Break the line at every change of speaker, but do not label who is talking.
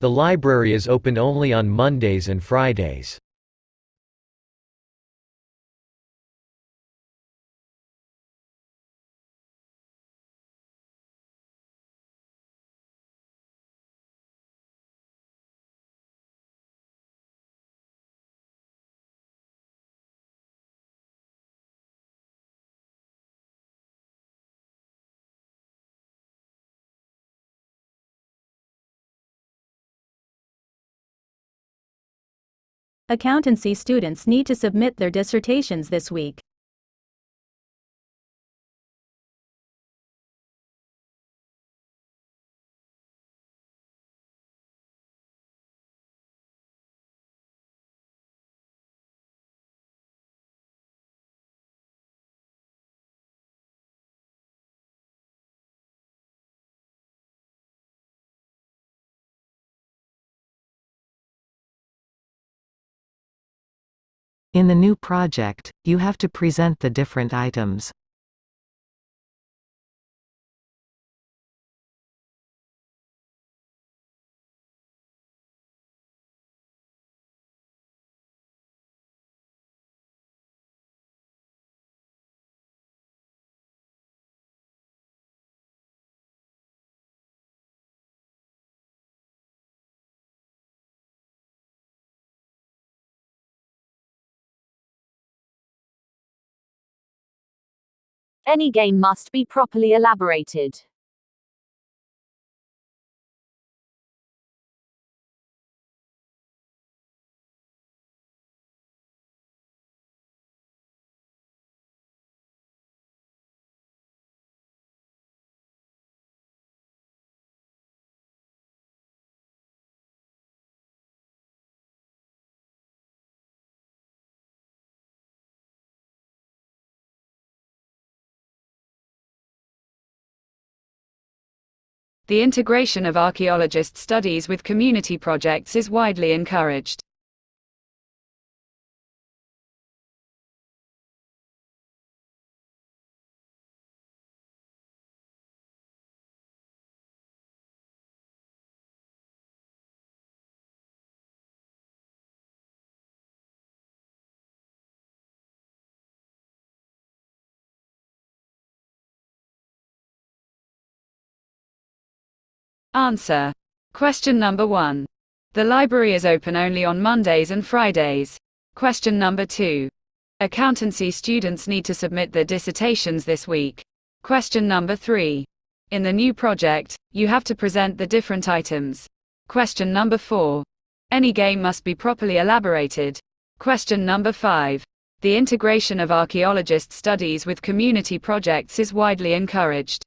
The library is open only on Mondays and Fridays.
Accountancy students need to submit their dissertations this week.
In the new project, you have to present the different items.
Any game must be properly elaborated.
The integration of archaeologist studies with community projects is widely encouraged. Answer. Question number 1. The library is open only on Mondays and Fridays. Question number 2. Accountancy students need to submit their dissertations this week. Question number 3. In the new project, you have to present the different items. Question number 4. Any game must be properly elaborated. Question number 5. The integration of archaeologist studies with community projects is widely encouraged.